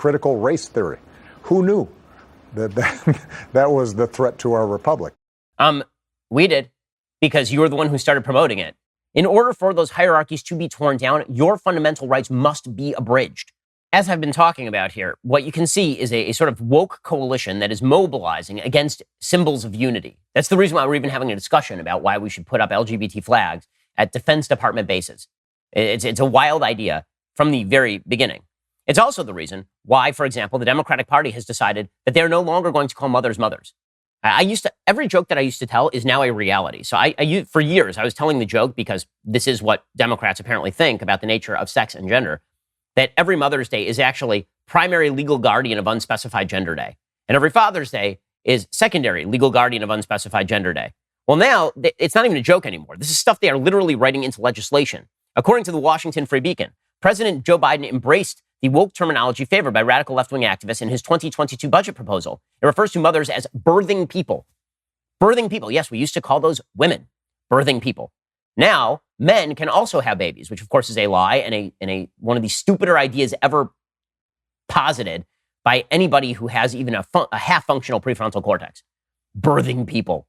critical race theory. Who knew that was the threat to our republic? We did, because you were the one who started promoting it. In order for those hierarchies to be torn down, your fundamental rights must be abridged. As I've been talking about here, what you can see is a sort of woke coalition that is mobilizing against symbols of unity. That's the reason why we're even having a discussion about why we should put up LGBT flags at Defense Department bases. It's a wild idea from the very beginning. It's also the reason why, for example, the Democratic Party has decided that they're no longer going to call mothers mothers. Every joke that I used to tell is now a reality. So for years, I was telling the joke because this is what Democrats apparently think about the nature of sex and gender, that every Mother's Day is actually primary legal guardian of unspecified gender day. And every Father's Day is secondary legal guardian of unspecified gender day. Well, now it's not even a joke anymore. This is stuff they are literally writing into legislation. According to the Washington Free Beacon, President Joe Biden embraced the woke terminology favored by radical left-wing activists in his 2022 budget proposal. It refers to mothers as birthing people. Birthing people. Yes, we used to call those women birthing people. Now, men can also have babies, which of course is a lie and one of the stupider ideas ever posited by anybody who has even a half-functional prefrontal cortex. Birthing people.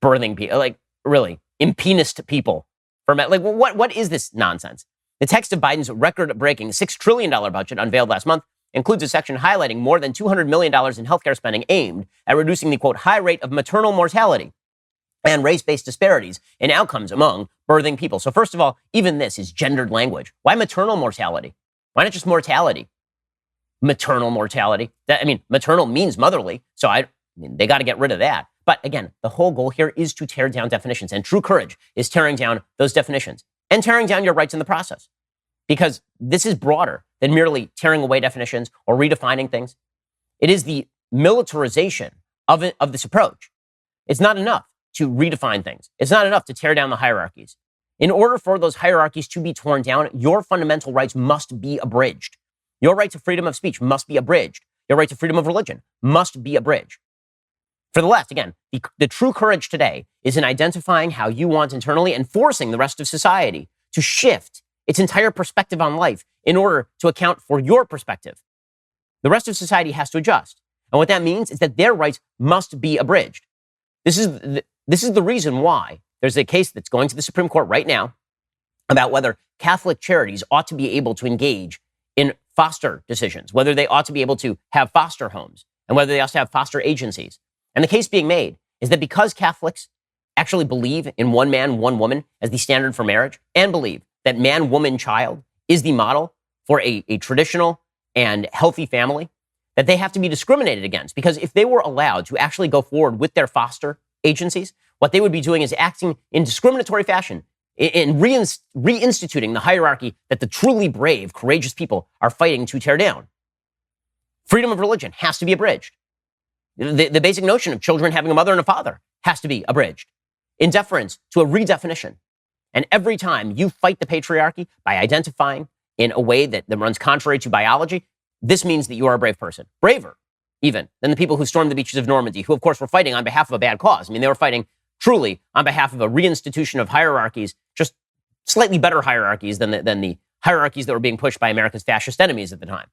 Like, really, impenised people. For men. Like, what is this nonsense? The text of Biden's record-breaking $6 trillion budget unveiled last month includes a section highlighting more than $200 million in healthcare spending aimed at reducing the, quote, high rate of maternal mortality and race-based disparities in outcomes among birthing people. So first of all, even this is gendered language. Why maternal mortality? Why not just mortality? Maternal mortality. Maternal means motherly, so they got to get rid of that. But again, the whole goal here is to tear down definitions, and true courage is tearing down those definitions and tearing down your rights in the process. Because this is broader than merely tearing away definitions or redefining things. It is the militarization of this approach. It's not enough to redefine things. It's not enough to tear down the hierarchies. In order for those hierarchies to be torn down, your fundamental rights must be abridged. Your right to freedom of speech must be abridged. Your right to freedom of religion must be abridged. For the left, again, the true courage today is in identifying how you want internally and forcing the rest of society to shift its entire perspective on life in order to account for your perspective. The rest of society has to adjust. And what that means is that their rights must be abridged. This is the reason why there's a case that's going to the Supreme Court right now about whether Catholic charities ought to be able to engage in foster decisions, whether they ought to be able to have foster homes, and whether they also have foster agencies. And the case being made is that because Catholics actually believe in one man, one woman as the standard for marriage, and believe that man, woman, child is the model for a traditional and healthy family, that they have to be discriminated against. Because if they were allowed to actually go forward with their foster agencies, what they would be doing is acting in discriminatory fashion, in reinstituting the hierarchy that the truly brave, courageous people are fighting to tear down. Freedom of religion has to be abridged. The basic notion of children having a mother and a father has to be abridged in deference to a redefinition. And every time you fight the patriarchy by identifying in a way that runs contrary to biology, this means that you are a brave person. Braver, even, than the people who stormed the beaches of Normandy, who, of course, were fighting on behalf of a bad cause. They were fighting truly on behalf of a reinstitution of hierarchies, just slightly better hierarchies than the hierarchies that were being pushed by America's fascist enemies at the time.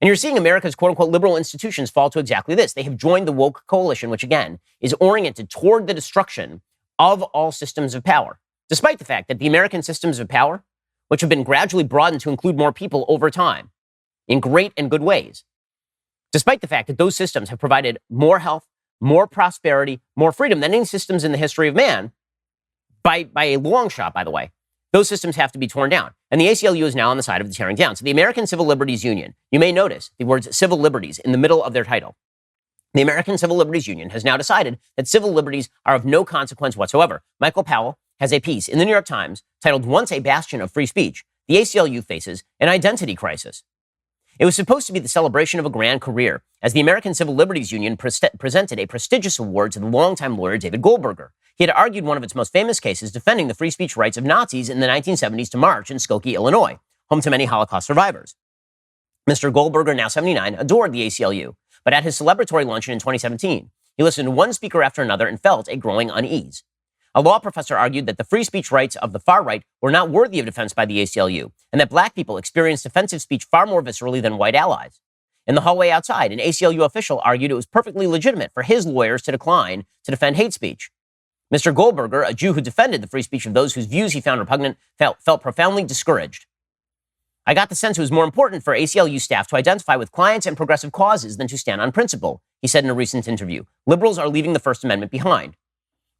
And you're seeing America's quote-unquote liberal institutions fall to exactly this. They have joined the woke coalition, which, again, is oriented toward the destruction of all systems of power, despite the fact that the American systems of power, which have been gradually broadened to include more people over time, in great and good ways, despite the fact that those systems have provided more health, more prosperity, more freedom than any systems in the history of man, by a long shot, by the way, those systems have to be torn down. And the ACLU is now on the side of the tearing down. So the American Civil Liberties Union, you may notice the words civil liberties in the middle of their title. The American Civil Liberties Union has now decided that civil liberties are of no consequence whatsoever. Michael Powell has a piece in the New York Times titled, "Once a Bastion of Free Speech, the ACLU faces an identity crisis." It was supposed to be the celebration of a grand career, as the American Civil Liberties Union presented a prestigious award to the longtime lawyer David Goldberger. He had argued one of its most famous cases defending the free speech rights of Nazis in the 1970s to march in Skokie, Illinois, home to many Holocaust survivors. Mr. Goldberger, now 79, adored the ACLU, but at his celebratory luncheon in 2017, he listened to one speaker after another and felt a growing unease. A law professor argued that the free speech rights of the far right were not worthy of defense by the ACLU, and that black people experienced offensive speech far more viscerally than white allies. In the hallway outside, an ACLU official argued it was perfectly legitimate for his lawyers to decline to defend hate speech. Mr. Goldberger, a Jew who defended the free speech of those whose views he found repugnant, felt profoundly discouraged. I got the sense it was more important for ACLU staff to identify with clients and progressive causes than to stand on principle, he said in a recent interview. Liberals are leaving the First Amendment behind.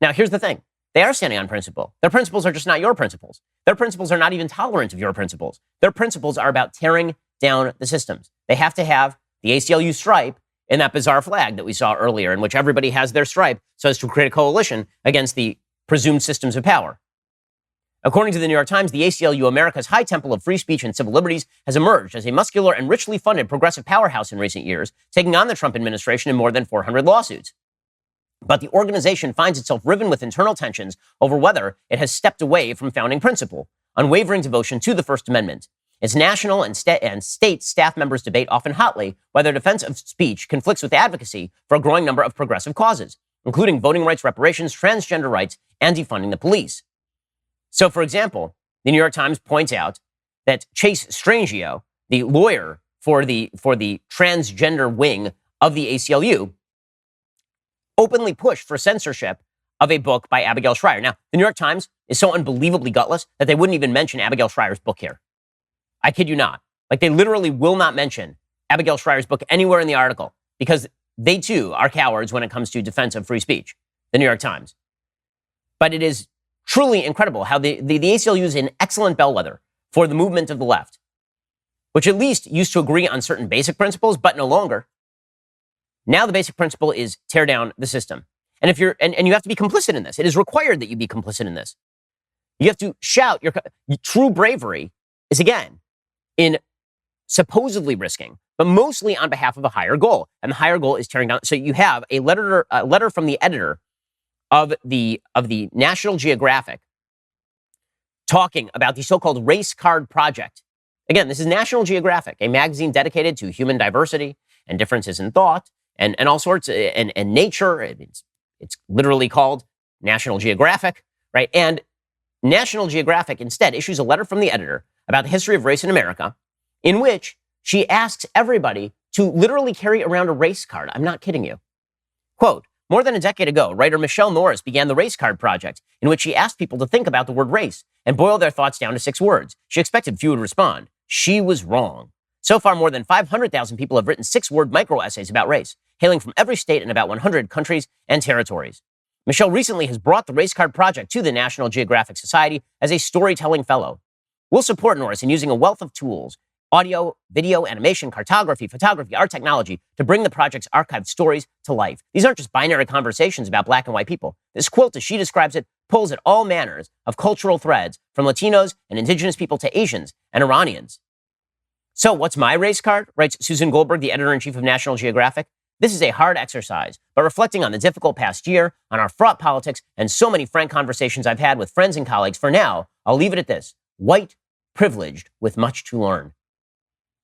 Now, here's the thing. They are standing on principle. Their principles are just not your principles. Their principles are not even tolerant of your principles. Their principles are about tearing down the systems. They have to have the ACLU stripe in that bizarre flag that we saw earlier, in which everybody has their stripe so as to create a coalition against the presumed systems of power. According to the New York Times, the ACLU, America's high temple of free speech and civil liberties, has emerged as a muscular and richly funded progressive powerhouse in recent years, taking on the Trump administration in more than 400 lawsuits. But the organization finds itself riven with internal tensions over whether it has stepped away from founding principle, unwavering devotion to the First Amendment. Its national and state staff members debate often hotly whether defense of speech conflicts with advocacy for a growing number of progressive causes, including voting rights, reparations, transgender rights, and defunding the police. So, for example, the New York Times points out that Chase Strangio, the lawyer for the transgender wing of the ACLU, openly pushed for censorship of a book by Abigail Shrier. Now, the New York Times is so unbelievably gutless that they wouldn't even mention Abigail Shrier's book here. I kid you not. Like, they literally will not mention Abigail Shrier's book anywhere in the article because they, too, are cowards when it comes to defense of free speech, the New York Times. But it is truly incredible how the ACLU is an excellent bellwether for the movement of the left, which at least used to agree on certain basic principles, but no longer. Now the basic principle is tear down the system. And if you're, and you have to be complicit in this. It is required that you be complicit in this. You have to shout. Your true bravery is, again, in supposedly risking, but mostly on behalf of a higher goal. And the higher goal is tearing down. So you have a letter from the editor of the National Geographic talking about the so-called race card project. Again, this is National Geographic, a magazine dedicated to human diversity and differences in thought and all sorts, and nature. It's literally called National Geographic, right? And National Geographic instead issues a letter from the editor about the history of race in America, in which she asks everybody to literally carry around a race card. I'm not kidding you. Quote, more than a decade ago, writer Michelle Norris began the Race Card Project, in which she asked people to think about the word race and boil their thoughts down to 6 words. She expected few would respond. She was wrong. So far, more than 500,000 people have written 6-word micro-essays about race, hailing from every state in about 100 countries and territories. Michelle recently has brought the Race Card Project to the National Geographic Society as a storytelling fellow. We'll support Norris in using a wealth of tools, audio, video, animation, cartography, photography, art technology to bring the project's archived stories to life. These aren't just binary conversations about black and white people. This quilt, as she describes it, pulls at all manners of cultural threads, from Latinos and indigenous people to Asians and Iranians. So what's my race card? Writes Susan Goldberg, the editor-in-chief of National Geographic. This is a hard exercise, but reflecting on the difficult past year, on our fraught politics, and so many frank conversations I've had with friends and colleagues, for now, I'll leave it at this. White, privileged, with much to learn.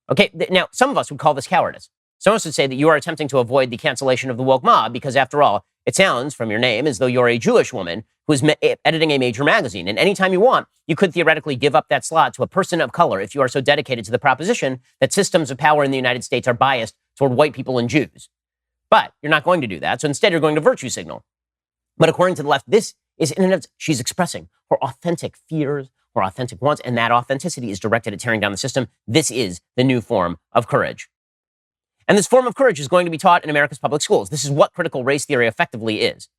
Okay, now, some of us would call this cowardice. Some of us would say that you are attempting to avoid the cancellation of the woke mob because, after all, it sounds from your name as though you're a Jewish woman who is editing a major magazine. And anytime you want, you could theoretically give up that slot to a person of color if you are so dedicated to the proposition that systems of power in the United States are biased toward white people and Jews. But you're not going to do that, so instead you're going to virtue signal. But according to the left, this is in and of, she's expressing her authentic fears, her authentic wants, and that authenticity is directed at tearing down the system. This is the new form of courage. And this form of courage is going to be taught in America's public schools. This is what critical race theory effectively is.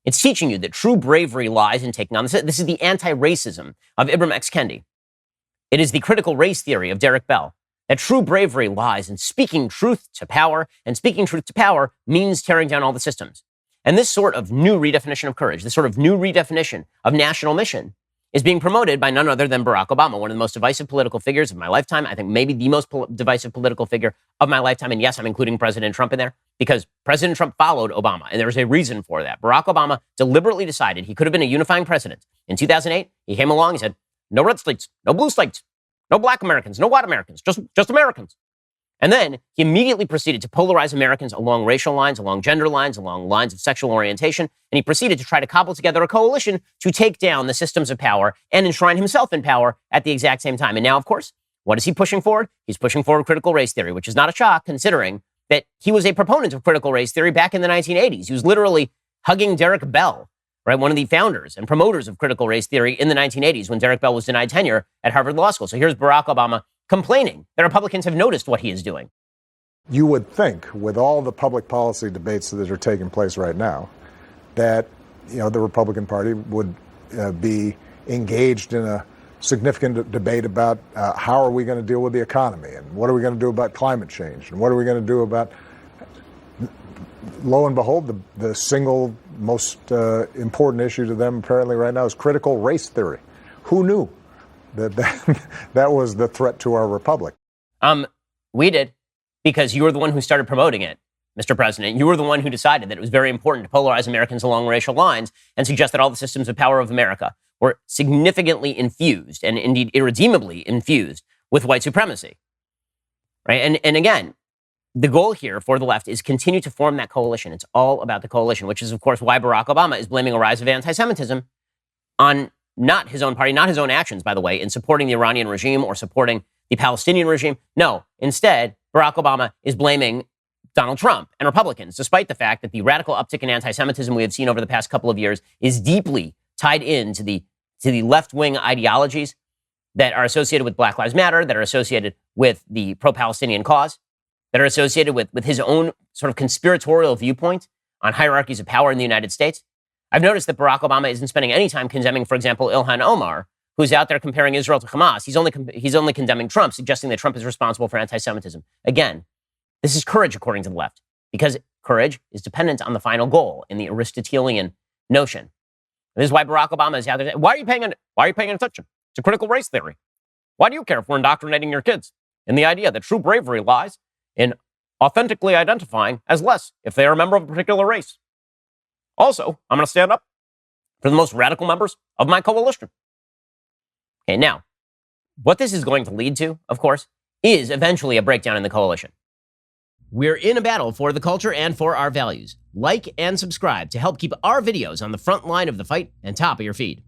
It's teaching you that true bravery lies in taking on this. This is the anti-racism of Ibram X. Kendi. It is the critical race theory of Derek Bell. That true bravery lies in speaking truth to power, and speaking truth to power means tearing down all the systems. And this sort of new redefinition of courage, this sort of new redefinition of national mission, is being promoted by none other than Barack Obama, one of the most divisive political figures of my lifetime. I think maybe the most divisive political figure of my lifetime. And yes, I'm including President Trump in there because President Trump followed Obama, and there's a reason for that. Barack Obama deliberately decided he could have been a unifying president. In 2008, he came along, he said, no red states, no blue states, no black Americans, no white Americans, just Americans. And then he immediately proceeded to polarize Americans along racial lines, along gender lines, along lines of sexual orientation. And he proceeded to try to cobble together a coalition to take down the systems of power and enshrine himself in power at the exact same time. And now, of course, What is he pushing forward? He's pushing forward critical race theory, which is not a shock considering that he was a proponent of critical race theory back in the 1980s. He was literally hugging Derek Bell, right, one of the founders and promoters of critical race theory in the 1980s when Derek Bell was denied tenure at Harvard Law School. So here's Barack Obama complaining that Republicans have noticed what he is doing. You would think, with all the public policy debates that are taking place right now, that the Republican Party would be engaged in a significant debate about how are we going to deal with the economy and what are we going to do about climate change and what are we going to do about, lo and behold, the single most important issue to them apparently right now is critical race theory. Who knew that was the threat to our republic? We did, because you were the one who started promoting it, Mr. President. You were the one who decided that it was very important to polarize Americans along racial lines and suggest that all the systems of power of America were significantly infused and indeed irredeemably infused with white supremacy. Right? And again, the goal here for the left is continue to form that coalition. It's all about the coalition, which is, of course, why Barack Obama is blaming a rise of anti-Semitism on not his own party, not his own actions, by the way, in supporting the Iranian regime or supporting the Palestinian regime. No, instead, Barack Obama is blaming Donald Trump and Republicans, despite the fact that the radical uptick in anti-Semitism we have seen over the past couple of years is deeply tied into the left-wing ideologies that are associated with Black Lives Matter, that are associated with the pro-Palestinian cause, that are associated with his own sort of conspiratorial viewpoint on hierarchies of power in the United States. I've noticed that Barack Obama isn't spending any time condemning, for example, Ilhan Omar, who's out there comparing Israel to Hamas. He's only condemning Trump, suggesting that Trump is responsible for anti-Semitism. Again, this is courage, according to the left, because courage is dependent on the final goal in the Aristotelian notion. This is why Barack Obama is out there. Why are you paying attention to critical race theory? Why do you care if we're indoctrinating your kids in the idea that true bravery lies in authentically identifying as less if they are a member of a particular race? Also, I'm going to stand up for the most radical members of my coalition. Okay, now, what this is going to lead to, of course, is eventually a breakdown in the coalition. We're in a battle for the culture and for our values. Like and subscribe to help keep our videos on the front line of the fight and top of your feed.